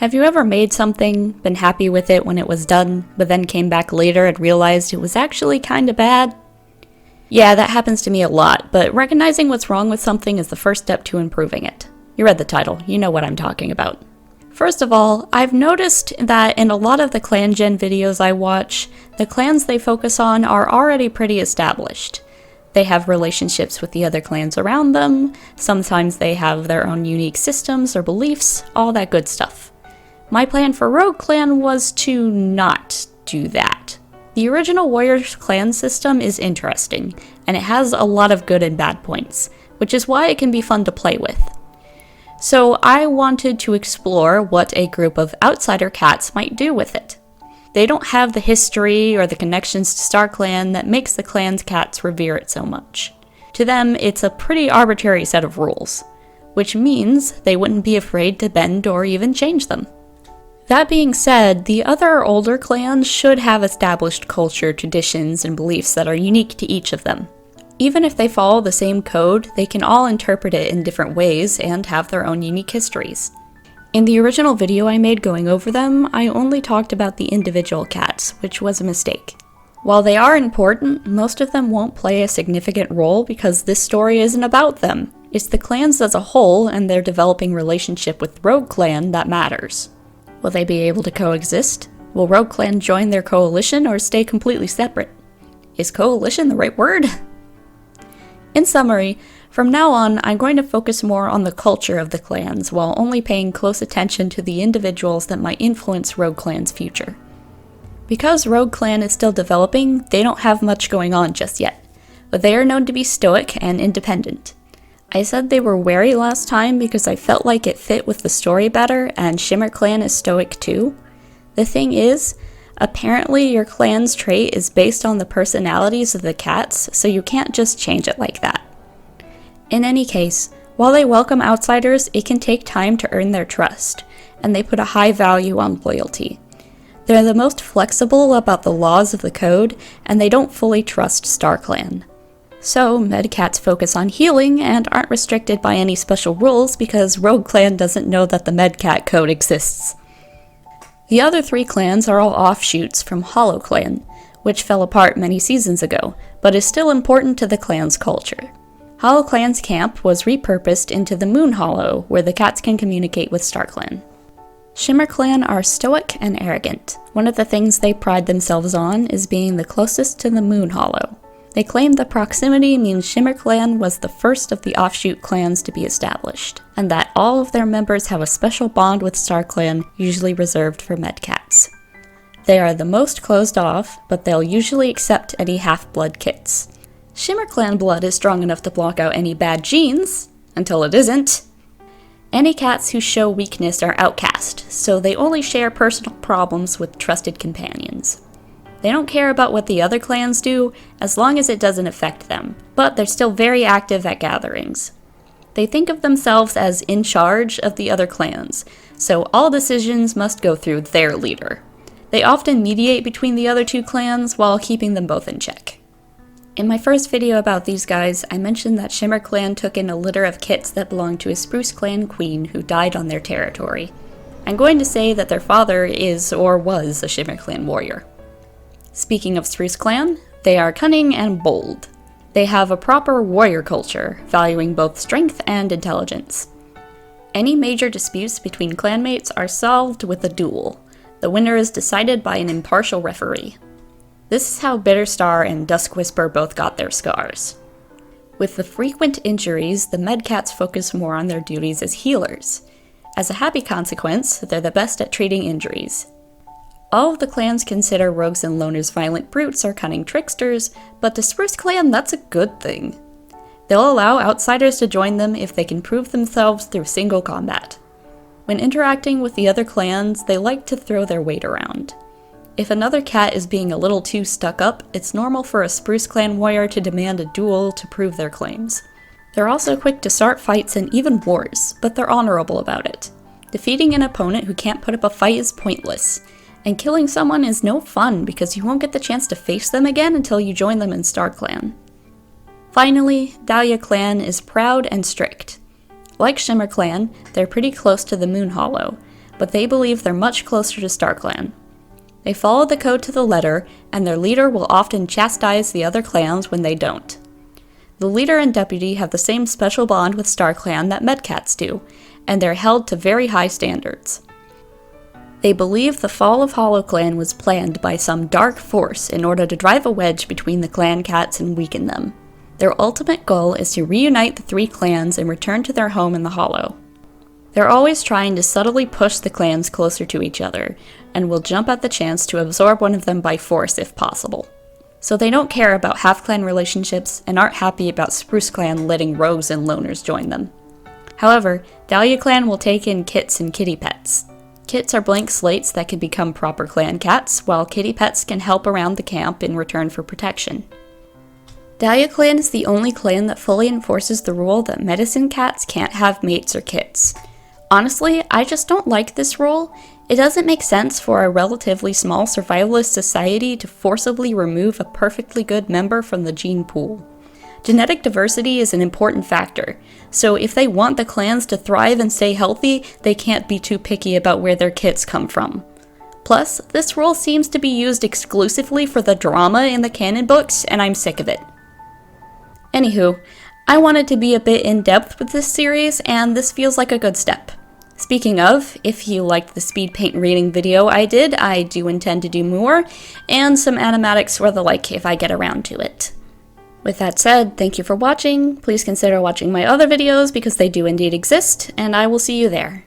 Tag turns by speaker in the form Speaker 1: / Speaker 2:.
Speaker 1: Have you ever made something, been happy with it when it was done, but then came back later and realized it was actually kinda bad? Yeah, that happens to me a lot, but recognizing what's wrong with something is the first step to improving it. You read the title, you know what I'm talking about. First of all, I've noticed that in a lot of the ClanGen videos I watch, the clans they focus on are already pretty established. They have relationships with the other clans around them, sometimes they have their own unique systems or beliefs, all that good stuff. My plan for RougeClan was to not do that. The original Warriors clan system is interesting, and it has a lot of good and bad points, which is why it can be fun to play with. So I wanted to explore what a group of outsider cats might do with it. They don't have the history or the connections to StarClan that makes the clan's cats revere it so much. To them, it's a pretty arbitrary set of rules, which means they wouldn't be afraid to bend or even change them. That being said, the other older clans should have established culture, traditions, and beliefs that are unique to each of them. Even if they follow the same code, they can all interpret it in different ways and have their own unique histories. In the original video I made going over them, I only talked about the individual cats, which was a mistake. While they are important, most of them won't play a significant role because this story isn't about them. It's the clans as a whole and their developing relationship with RougeClan that matters. Will they be able to coexist? Will RougeClan join their coalition or stay completely separate? Is coalition the right word? In summary, from now on, I'm going to focus more on the culture of the clans while only paying close attention to the individuals that might influence RougeClan's future. Because RougeClan is still developing, they don't have much going on just yet, but they are known to be stoic and independent. I said they were wary last time because I felt like it fit with the story better, and ShimmerClan is stoic too. The thing is, apparently your clan's trait is based on the personalities of the cats, so you can't just change it like that. In any case, while they welcome outsiders, it can take time to earn their trust, and they put a high value on loyalty. They're the most flexible about the laws of the code, and they don't fully trust StarClan. So, Medcats focus on healing and aren't restricted by any special rules because RougeClan doesn't know that the Medcat code exists. The other three clans are all offshoots from HollowClan, which fell apart many seasons ago, but is still important to the clan's culture. HollowClan's camp was repurposed into the Moon Hollow, where the cats can communicate with StarClan. ShimmerClan are stoic and arrogant. One of the things they pride themselves on is being the closest to the Moon Hollow. They claim the proximity means ShimmerClan was the first of the offshoot clans to be established, and that all of their members have a special bond with StarClan, usually reserved for Medcats. They are the most closed off, but they'll usually accept any half-blood kits. ShimmerClan blood is strong enough to block out any bad genes, until it isn't. Any cats who show weakness are outcast, so they only share personal problems with trusted companions. They don't care about what the other clans do, as long as it doesn't affect them, but they're still very active at gatherings. They think of themselves as in charge of the other clans, so all decisions must go through their leader. They often mediate between the other two clans while keeping them both in check. In my first video about these guys, I mentioned that ShimmerClan took in a litter of kits that belonged to a Spruce Clan queen who died on their territory. I'm going to say that their father is or was a ShimmerClan warrior. Speaking of Spruce Clan, they are cunning and bold. They have a proper warrior culture, valuing both strength and intelligence. Any major disputes between clanmates are solved with a duel. The winner is decided by an impartial referee. This is how Bitterstar and Duskwhisper both got their scars. With the frequent injuries, the Medcats focus more on their duties as healers. As a happy consequence, they're the best at treating injuries. All of the clans consider rogues and loners violent brutes or cunning tricksters, but to Spruce Clan that's a good thing. They'll allow outsiders to join them if they can prove themselves through single combat. When interacting with the other clans, they like to throw their weight around. If another cat is being a little too stuck up, it's normal for a Spruce Clan warrior to demand a duel to prove their claims. They're also quick to start fights and even wars, but they're honorable about it. Defeating an opponent who can't put up a fight is pointless, and killing someone is no fun because you won't get the chance to face them again until you join them in StarClan. Finally, Dahlia Clan is proud and strict. Like ShimmerClan, they're pretty close to the Moon Hollow, but they believe they're much closer to StarClan. They follow the code to the letter, and their leader will often chastise the other clans when they don't. The leader and deputy have the same special bond with StarClan that Medcats do, and they're held to very high standards. They believe the fall of HoloClan was planned by some dark force in order to drive a wedge between the clan cats and weaken them. Their ultimate goal is to reunite the three clans and return to their home in the Hollow. They're always trying to subtly push the clans closer to each other, and will jump at the chance to absorb one of them by force if possible. So they don't care about half-clan relationships and aren't happy about Spruce Clan letting rogues and loners join them. However, Dahlia Clan will take in kits and kitty pets. Kits are blank slates that can become proper clan cats, while kitty pets can help around the camp in return for protection. Dahlia Clan is the only clan that fully enforces the rule that medicine cats can't have mates or kits. Honestly, I just don't like this rule. It doesn't make sense for a relatively small survivalist society to forcibly remove a perfectly good member from the gene pool. Genetic diversity is an important factor, so if they want the clans to thrive and stay healthy, they can't be too picky about where their kits come from. Plus, this rule seems to be used exclusively for the drama in the canon books, and I'm sick of it. Anywho, I wanted to be a bit in-depth with this series, and this feels like a good step. Speaking of, if you liked the speed paint reading video I did, I do intend to do more, and some animatics for the like if I get around to it. With that said, thank you for watching, please consider watching my other videos because they do indeed exist, and I will see you there.